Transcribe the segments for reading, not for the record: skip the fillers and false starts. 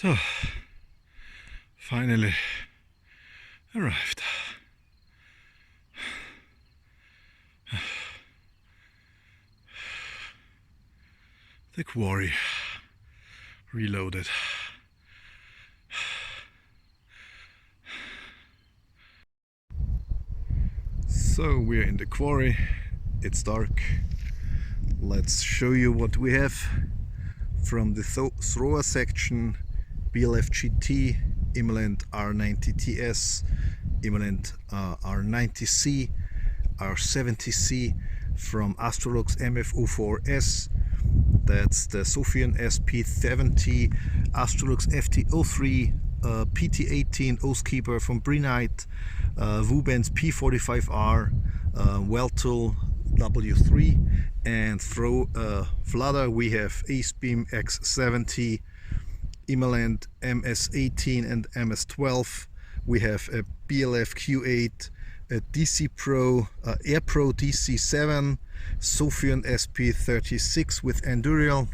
So, finally arrived. The Quarry reloaded. So we're in the Quarry, it's dark. Let's show you what we have from the thrower section. BLF GT, Imalent R90TS, Imalent R90C, R70C from Astrolux MF04S. That's the Sofirn SP70, Astrolux FT03, PT18 Oathkeeper from Brinyte, Wuben P45R, Weltool W3, and flutter we have Acebeam X70, Imalent MS18 and MS12. We have a BLF Q8, a DC Pro, Airpro DC7, Sofirn SP36 with Anduril,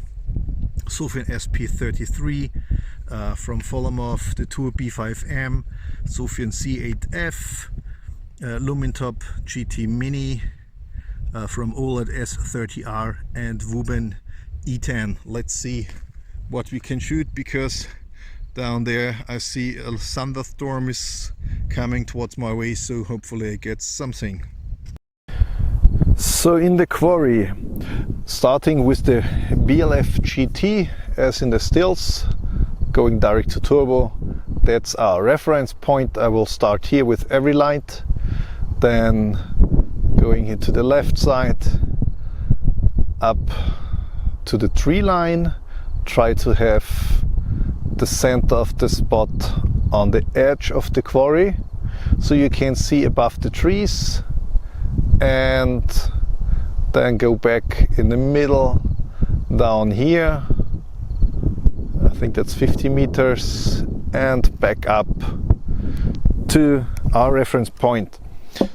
Sofirn SP33 from Folomov B5M, Sofirn C8F, Lumen GT Mini from Olight S30R, and Wuben E10. Let's see what we can shoot, because down there I see a thunderstorm is coming towards my way, so hopefully I get something. So in the Quarry, starting with the BLF GT as in the stills, going direct to turbo. That's our reference point. I will start here with every light, then going into the left side up to the tree line, try to have the center of the spot on the edge of the Quarry so you can see above the trees, and then go back in the middle down here, I think that's 50 meters, and back up to our reference point.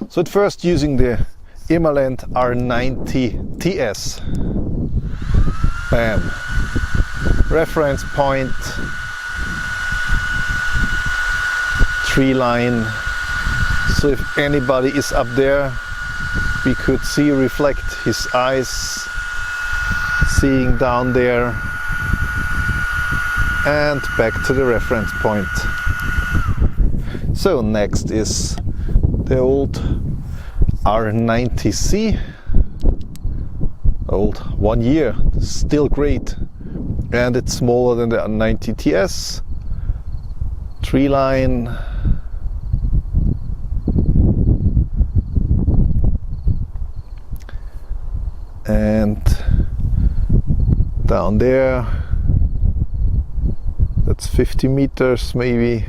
So at first using the Imalent R90TS. Bam. Reference point, tree line. So if anybody is up there, we could see reflect his eyes seeing down there, and back to the reference point. So next is the old R90C, old 1 year, still great, and it's smaller than the R90TS. Tree line, and down there, that's 50 meters maybe,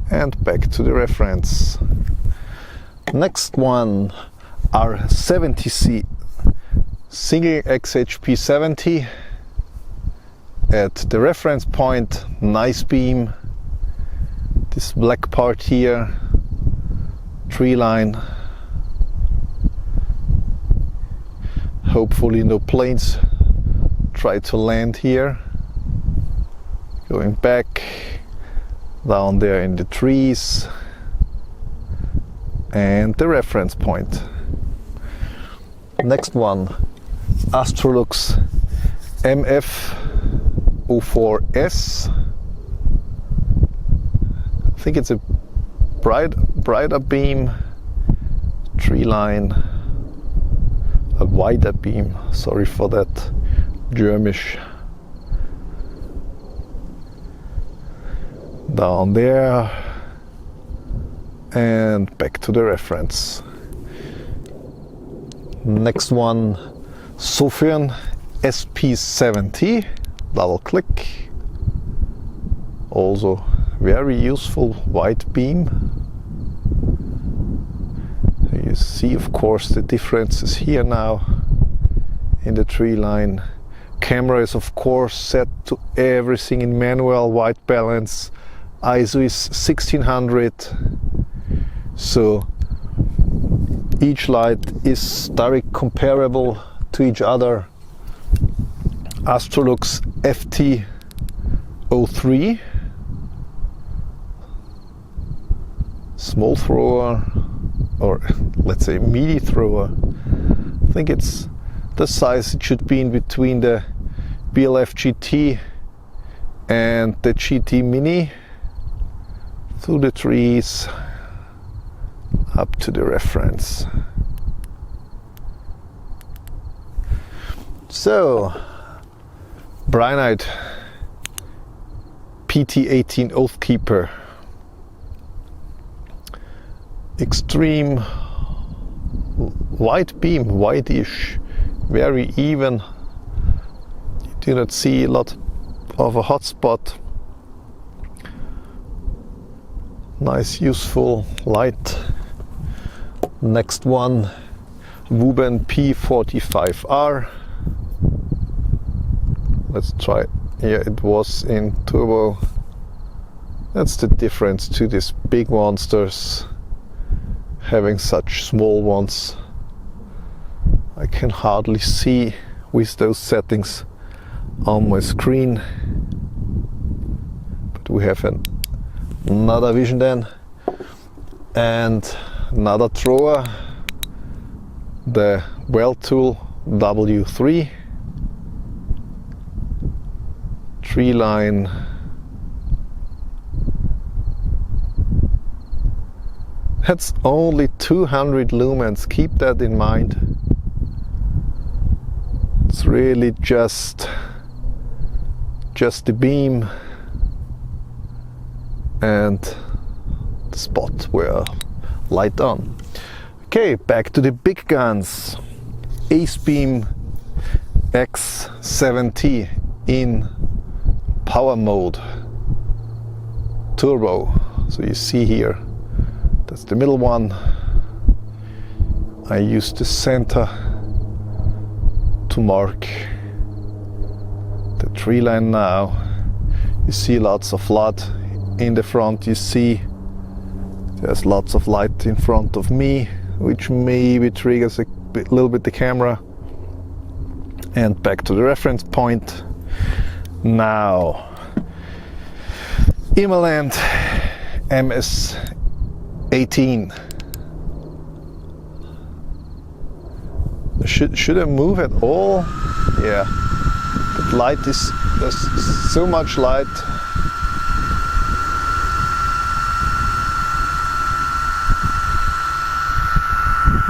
and back to the reference. Next one, R70C, single XHP 70 at the reference point, nice beam, this black part here, tree line, hopefully no planes try to land here, going back down there in the trees, and the reference point. Next one, Astrolux MF04S. I think it's a brighter beam, tree line, a wider beam, sorry for that Germish. Down there and back to the reference. Next one, Sofirn SP70, double click, also very useful white beam. You see of course the differences here now in the tree line. Camera is of course set to everything in manual, white balance, ISO is 1600, so each light is direct comparable to each other. Astrolux FT03 small thrower, or let's say meaty thrower. I think it's the size it should be in between the BLF GT and the GT Mini, through the trees up to the reference. So, Brinyte PT18 Oath Keeper, extreme white beam, whitish, very even. You do not see a lot of a hot spot. Nice, useful light. Next one, Wuben P45R. Let's try. Here it was in turbo. That's the difference to these big monsters having such small ones. I can hardly see with those settings on my screen, but we have another vision then, and another thrower, the Weltool W3 tree line. That's only 200 lumens, keep that in mind. It's really just the beam and the spot where light on. Okay, back to the big guns. Acebeam X70 in power mode, turbo. So you see here, that's the middle one. I use the center to mark the tree line now. You see lots of light in the front. You see there's lots of light in front of me, which maybe triggers a little bit the camera. And back to the reference point. Now, Imalent MS18. Should I move at all? Yeah. The light is, there's so much light.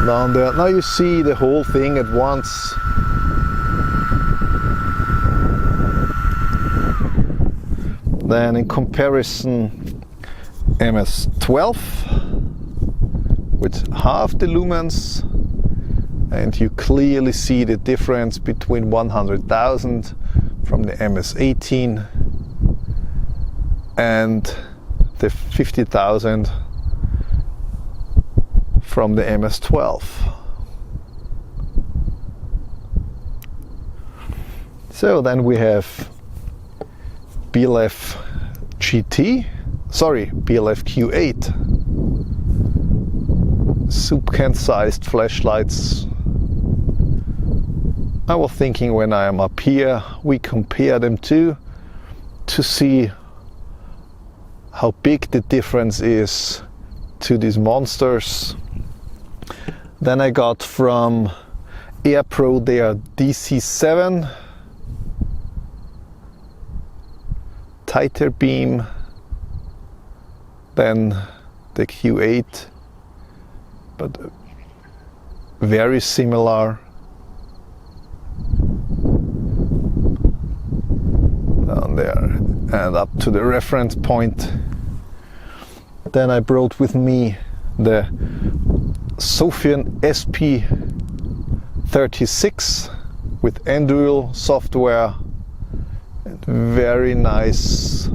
Down there. Now you see the whole thing at once. Then in comparison, MS12 with half the lumens, and you clearly see the difference between 100,000 from the MS18 and the 50,000 from the MS12. So then we have BLF Q8, soup can sized flashlights. I was thinking when I am up here, we compare them to see how big the difference is to these monsters. Then I got from Airpro their DC7, tighter beam than the Q8, but very similar. Down there and up to the reference point. Then I brought with me the Sofirn SP33 with Anduril software, and very nice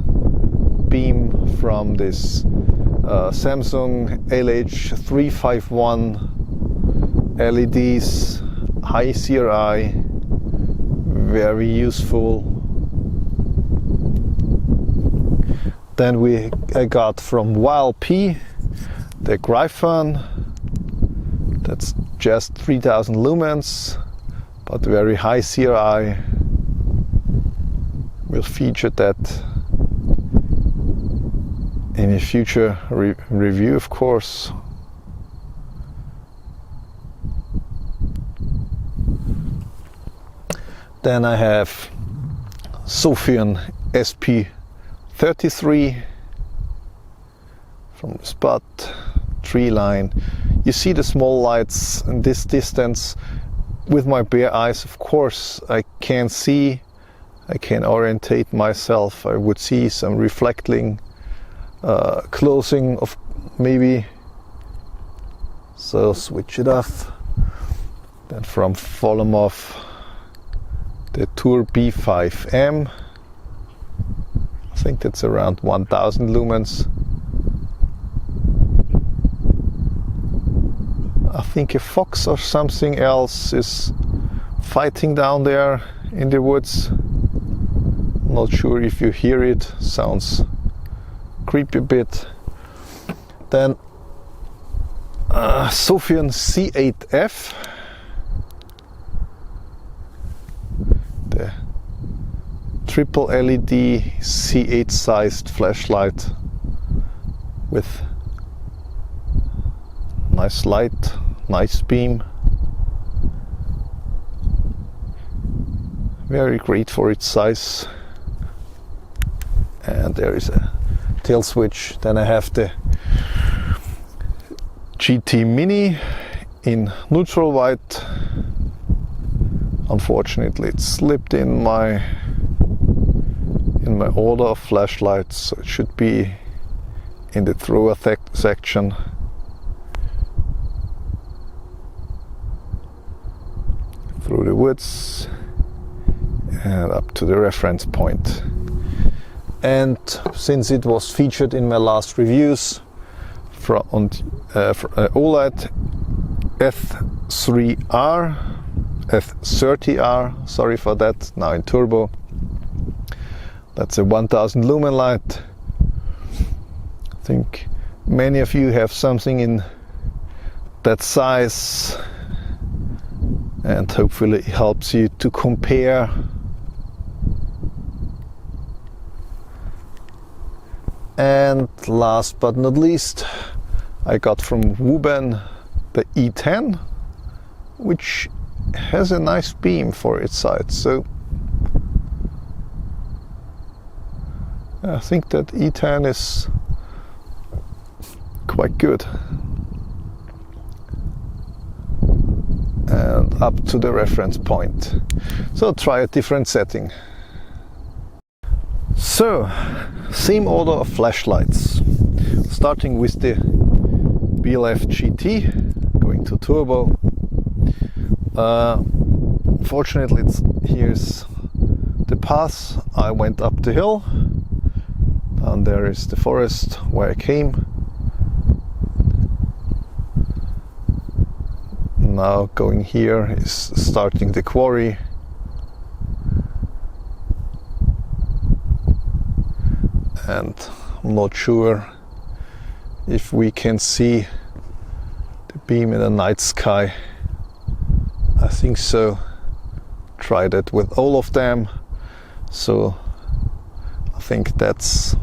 beam from this Samsung LH351 LEDs, high CRI, very useful. Then I got from Wuben the Griffon. That's just 3000 lumens, but very high CRI. We'll feature that in a future review, of course. Then I have Sofirn SP33 from the spot, tree line. You see the small lights in this distance. With my bare eyes, of course, I can see, I can orientate myself. I would see some reflecting, closing of maybe. So switch it off. Then from Folomov, the Wuben B5M. I think that's around 1000 lumens. I think a fox or something else is fighting down there in the woods. Not sure if you hear it. Sounds creepy a bit. Then Sofirn C8F. The triple LED C8 sized flashlight with nice light, nice beam. Very great for its size. And there is a tail switch. Then I have the GT Mini in neutral white. Unfortunately, it slipped in my order of flashlights, so it should be in the thrower section. Through the woods and up to the reference point. And since it was featured in my last reviews from Olight F30R, sorry for that, now in turbo. That's a 1000 lumen light. I think many of you have something in that size, and hopefully it helps you to compare. And last but not least, I got from Wuben the E10, which has a nice beam for its size. So I think that E10 is quite good. And up to the reference point. So try a different setting. So, same order of flashlights. Starting with the BLF GT, going to turbo. Fortunately, here's the path. I went up the hill, and there is the forest where I came. Now going here is starting the quarry. And I'm not sure if we can see the beam in the night sky. I think so. Tried it with all of them. So I think that's a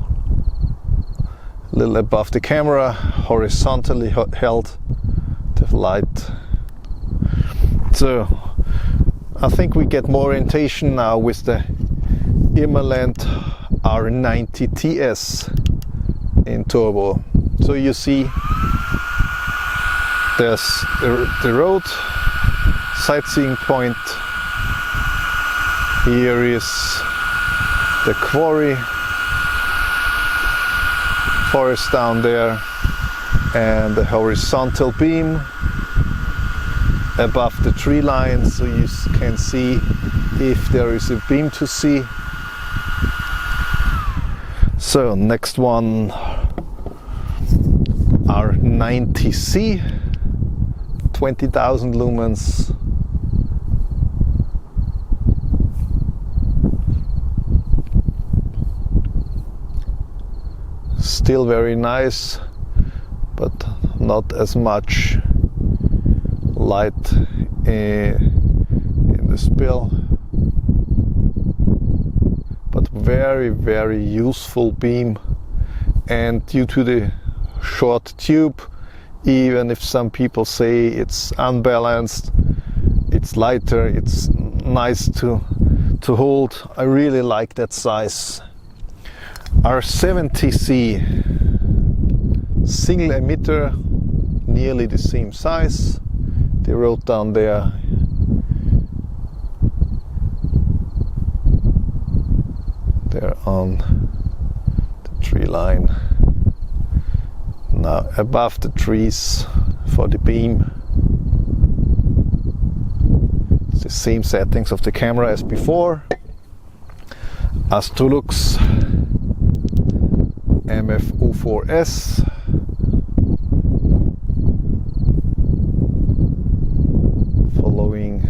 little above the camera, horizontally held, the light. So I think we get more orientation now with the Imalent R90TS in turbo. So you see there's the road, sightseeing point. Here is the quarry, forest down there, and the horizontal beam above the tree line, so you can see if there is a beam to see. So next one, R90C, 20,000 lumens. Still very nice, but not as much light in the spill. But very, very useful beam. and due to the short tube, even if some people say it's unbalanced, it's lighter, it's nice to hold. I really like that size. R70C, single emitter, nearly the same size. They wrote down there on the tree line. Now above the trees for the beam. It's the same settings of the camera as before. Astrolux MF04S. Following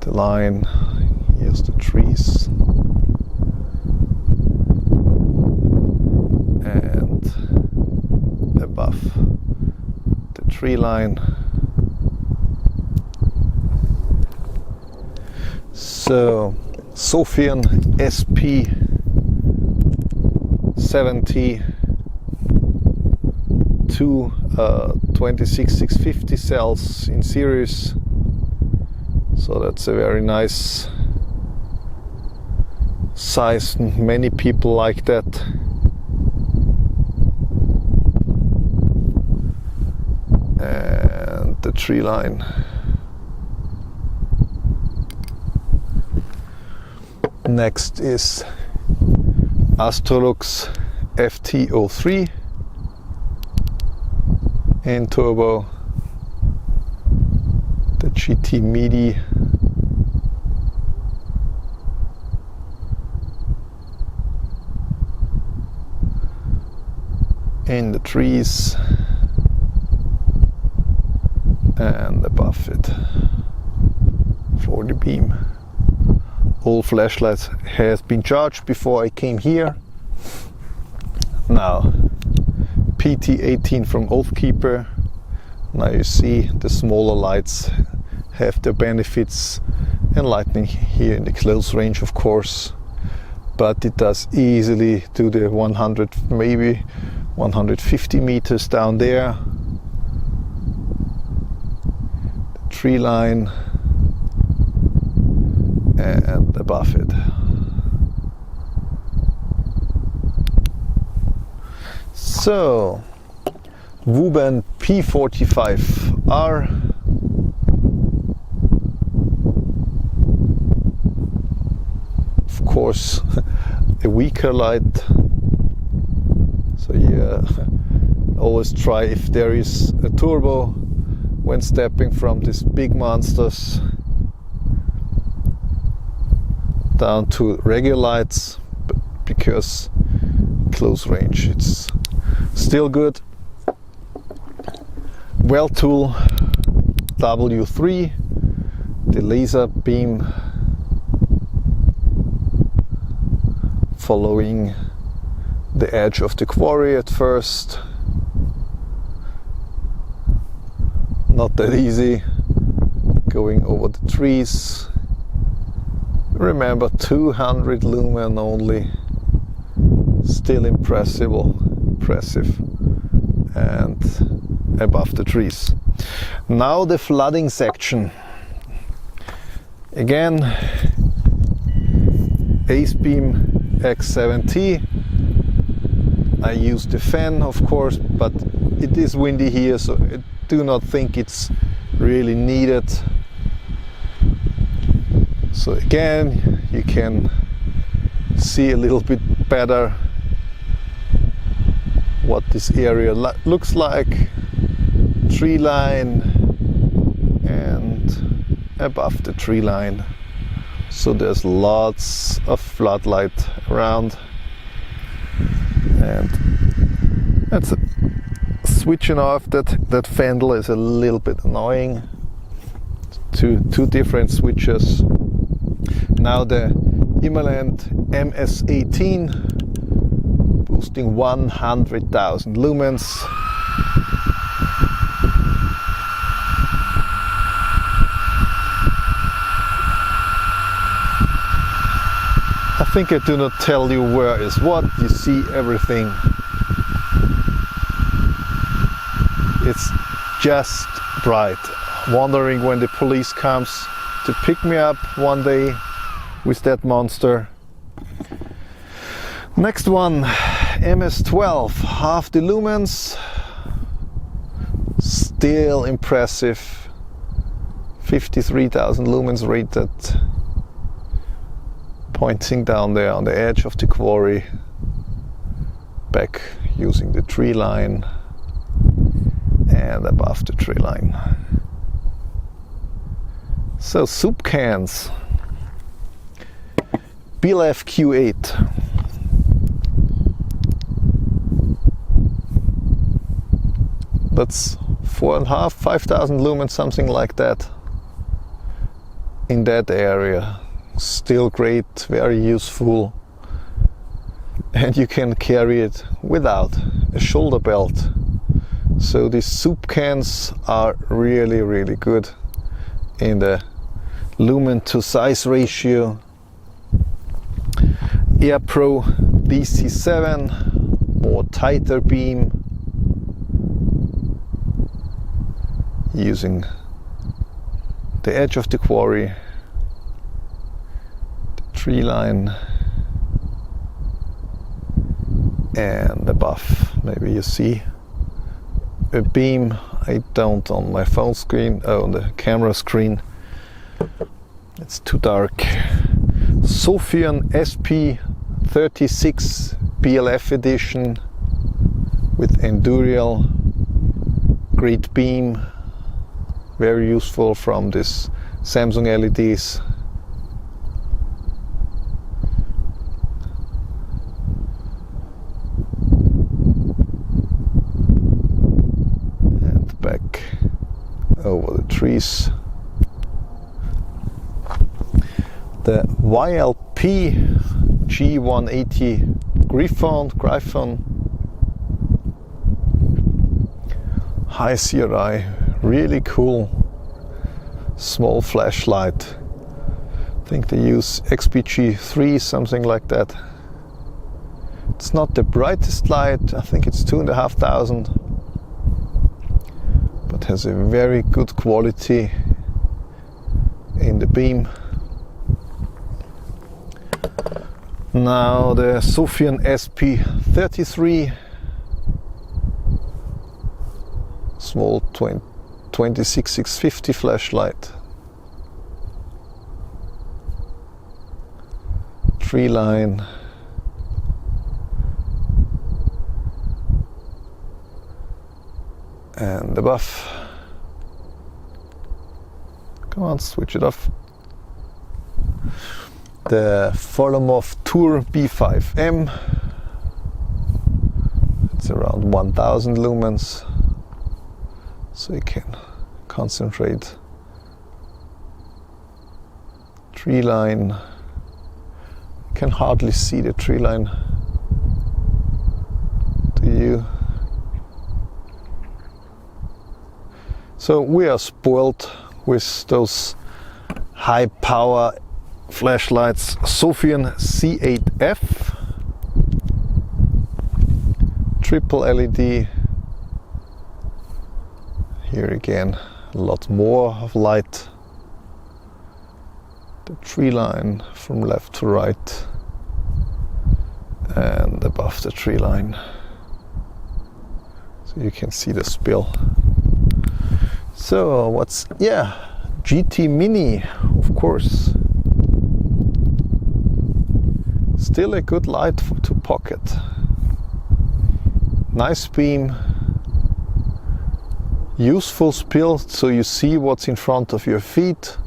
the line. Here's the trees. And above the tree line. So Sofirn SP70, two 26650 cells in series, so that's a very nice size. Many people like that. And the tree line. Next is Astrolux FT03 in turbo, the GT Mini. In the trees and above it for the beam. All flashlights has been charged before I came here. Now PT18 from Oathkeeper. Now you see the smaller lights have their benefits, enlightening here in the close range of course, but it does easily do the 100, maybe 150 meters down there. The tree line and above it. So Wuben P45R, of course a weaker light, so yeah, always try if there is a turbo when stepping from these big monsters down to regular lights, because close range it's still good. Weltool W3, the laser beam following the edge of the quarry at first. Not that easy, going over the trees. Remember, 200 lumen only, still impressive and above the trees. Now the flooding section. Again, Acebeam X70. I use the fan of course, but it is windy here, so I do not think it's really needed. So again, you can see a little bit better what this area looks like. Tree line and above the tree line. So there's lots of floodlight around. And that's switching off that fendel is a little bit annoying. Two different switches. Now the Imalent MS18, boosting 100,000 lumens. A think I do not tell you where is what, you see everything. It's just bright. Wondering when the police comes to pick me up one day with that monster. Next one, MS12, half the lumens, still impressive, 53,000 lumens rated, pointing down there on the edge of the quarry, back using the tree line and above the tree line. So soup cans, BLF Q8. That's 4,500, 5,000 lumens, something like that. In that area, still great, very useful, and you can carry it without a shoulder belt. So these soup cans are really, really good in the lumen to size ratio. Airpro DC7, more tighter beam, using the edge of the quarry, the tree line, and above. Maybe you see a beam. I don't on my phone screen, on the camera screen. It's too dark. Sofirn SP33 BLF edition with Anduril. Great beam. Very useful from this Samsung LEDs. And back over the trees. The YLP G180 Griffon high CRI, really cool small flashlight. I think they use XPG3, something like that. It's not the brightest light, I think it's 2,500, but has a very good quality in the beam. Now the Sofirn SP33, small 26650 flashlight, tree line, and the buff. Come on, switch it off. The Folomov B5M, it's around 1000 lumens, so you can concentrate. Tree line, you can hardly see the tree line, do you? So we are spoiled with those high power flashlights. Sofirn C8F, triple LED. Here again, a lot more of light. The tree line from left to right, and above the tree line, so you can see the spill. So what's, GT Mini, of course. Still a good light to pocket. Nice beam. Useful spill, so you see what's in front of your feet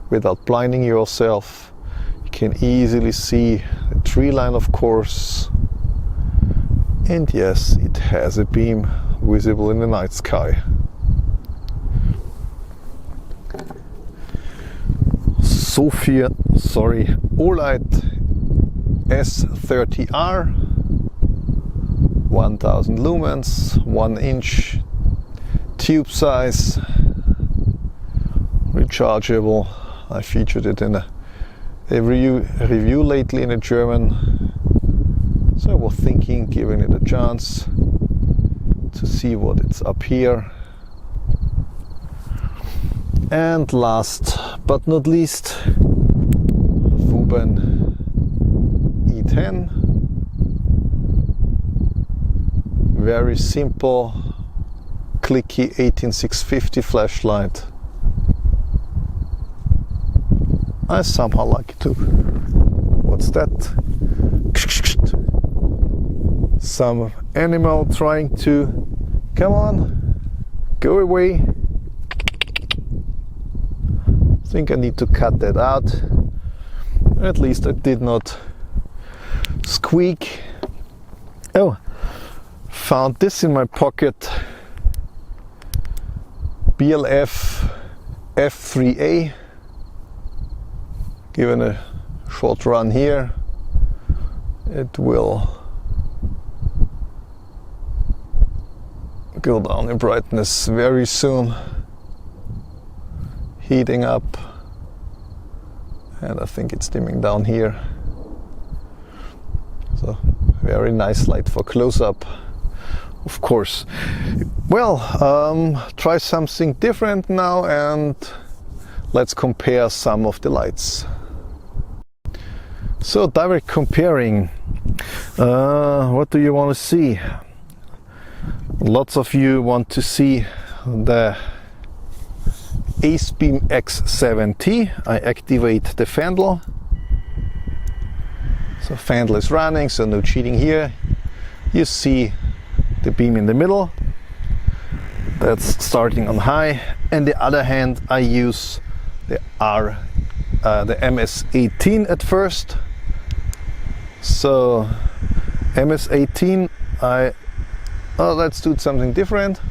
without blinding yourself. You can easily see the tree line, of course. And yes, it has a beam visible in the night sky. Olight S30R, 1000 lumens, 1 inch tube size, rechargeable. I featured it in a a review lately in a German, so I was thinking, giving it a chance to see what it's up here. And last but not least, Wuben E10. Very simple, clicky 18650 flashlight. I somehow like it too. What's that? Some animal trying to, come on, go away. I think I need to cut that out. At least I did not squeak. Oh, found this in my pocket. BLF F3A. Given a short run here, it will go down in brightness very soon, heating up, and I think it's dimming down here. So very nice light for close-up, of course. Well, try something different now and let's compare some of the lights. So direct comparing, what do you want to see? Lots of you want to see the Acebeam X70. I activate the fandle. So fandle is running, so no cheating here. You see the beam in the middle. That's starting on high. And the other hand, I use the MS18 at first. So MS18, let's do something different.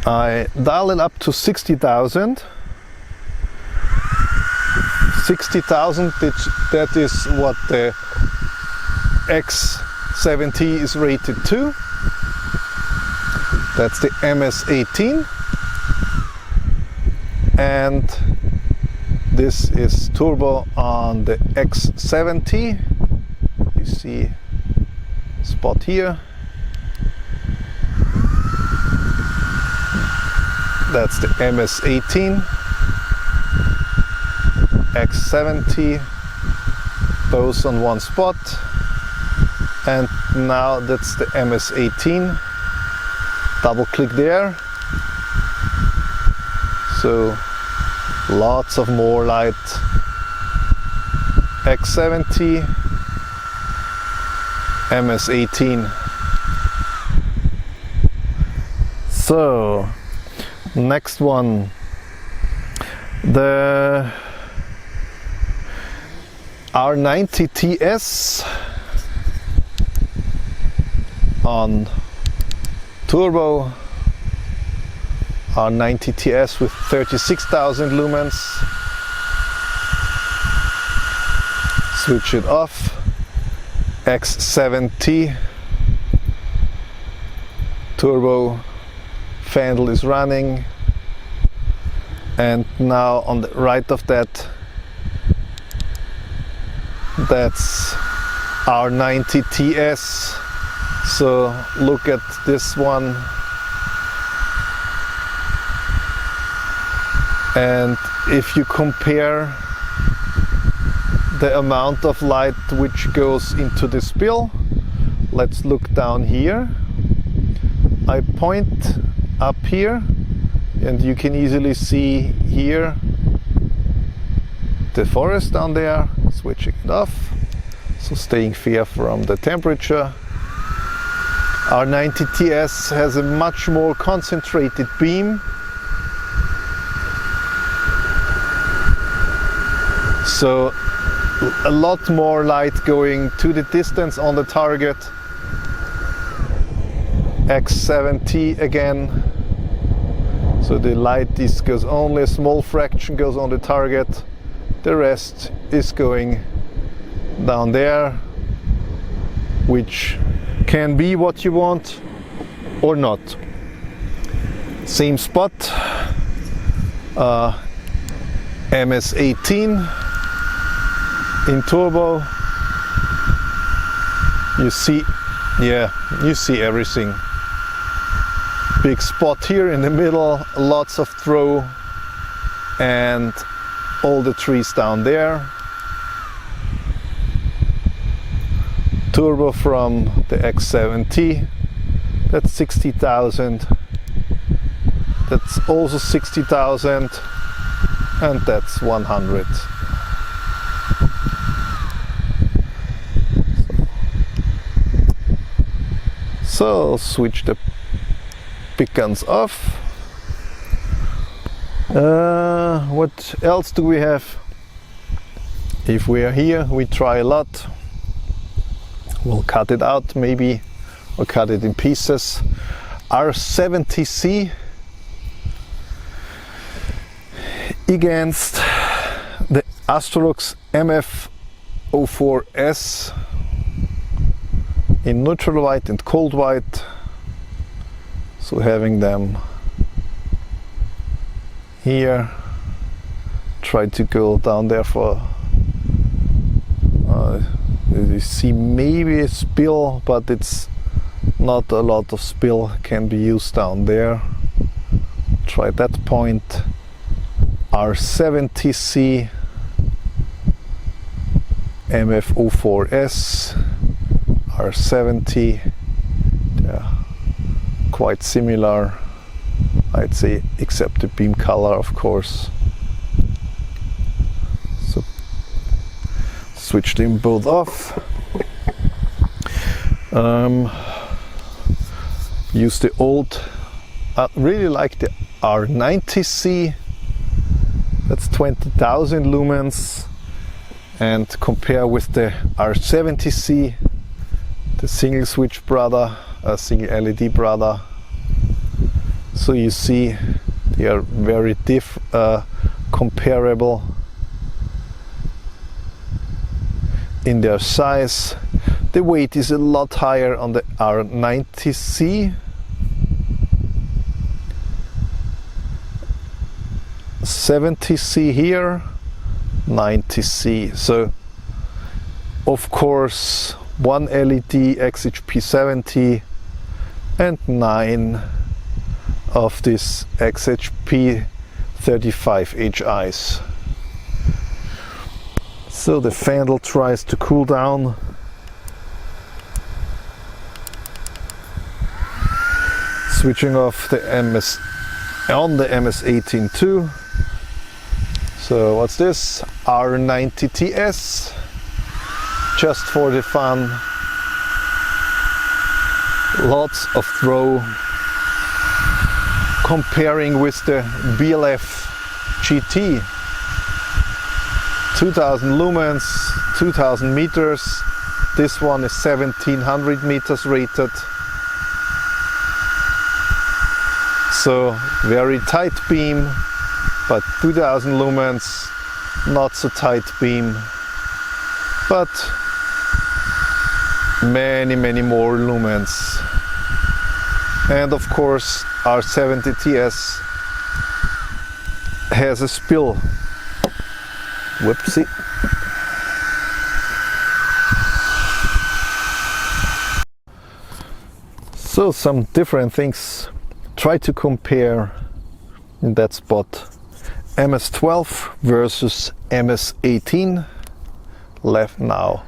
I dial it up to 60,000. 60,000, that is what the X70 is rated to. That's the MS18. And this is turbo on the X70. You see a spot here. That's the MS18. X70, both on one spot. And now that's the MS18. Double click there. So lots of more light. X70, MS18. So next one, the R90TS on turbo. R90TS with 36,000 lumens. Switch it off. X70 turbo fandle is running, and now on the right of that, that's R90TS. So look at this one, and if you compare the amount of light which goes into this bill, let's look down here. I point up here and you can easily see here the forest down there. Switching it off, so staying fair from the temperature. R90TS has a much more concentrated beam, so a lot more light going to the distance on the target. X70 again, so the light goes only a small fraction goes on the target, the rest is going down there, which can be what you want or not. Same spot, MS18, in turbo, you see, yeah, you see everything. Big spot here in the middle, lots of throw, and all the trees down there. Turbo from the X70, that's 60,000. That's also 60,000, and that's 100. So switch the big guns off. What else do we have? If we are here, we try a lot. We'll cut it out maybe, or cut it in pieces. R70C against the Astrolux MF04S in neutral white and cold white. So having them here, try to go down there for you see maybe a spill, but it's not a lot of spill can be used down there. Try that point. R70C, MF04S, R70, yeah, quite similar, I'd say, except the beam color, of course. So switch them both off. Use the old, I really like the R90C. That's 20,000 lumens, and compare with the R70C, the single switch brother, single LED brother. So you see they are very comparable in their size. The weight is a lot higher on the R90C. 70C here, 90C. So of course 1 LED XHP70 and 9 of this XHP35 HIs. So the fendel tries to cool down. Switching off the on the MS18 too. So what's this? R90TS, just for the fun. Lots of throw. Comparing with the BLF GT, 2000 lumens, 2000 meters. This one is 1700 meters rated. So very tight beam, but 2000 lumens, not so tight beam, but many more lumens. And of course R70TS has a spill. Whoopsie. So some different things. Try to compare in that spot MS12 versus MS18. Left now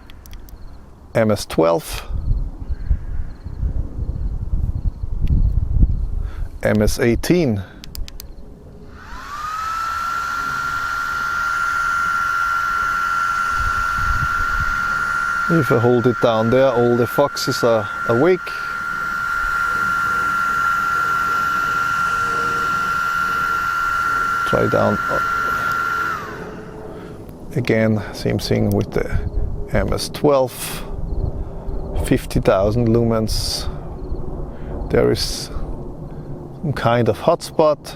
MS12, MS18. If I hold it down there, all the foxes are awake. Try down again, same thing with the MS12, 50,000 lumens. There is some kind of hotspot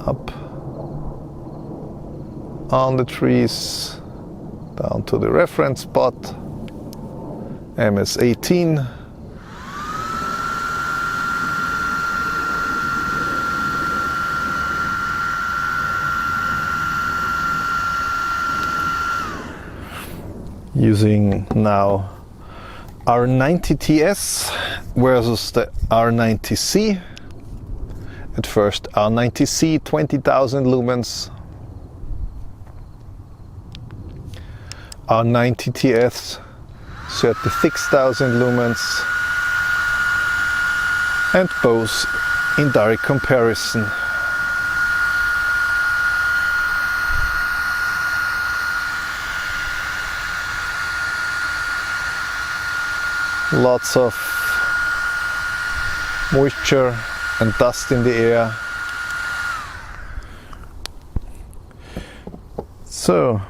up on the trees, down to the reference spot, MS18. Using now R90TS versus the R90C. At first R90C 20,000 lumens, R90TS 36,000 lumens, and both in direct comparison. Lots of moisture and dust in the air. So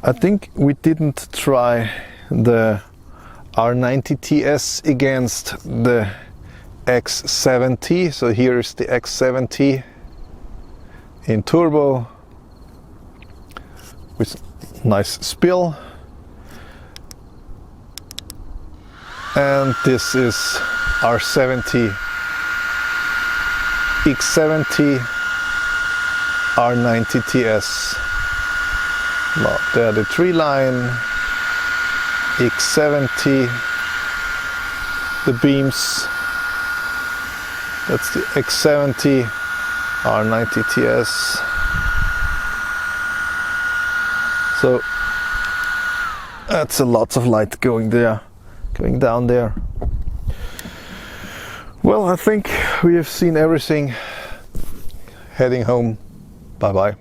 I think we didn't try the R90TS against the X70. So here is the X70 in turbo with nice spill. And this is R70 X70 R90TS. Now there the tree line, X70, the beams, that's the X70 R90TS. So that's a lot of light going there, going down there. Well, I think we have seen everything. Heading home. Bye bye.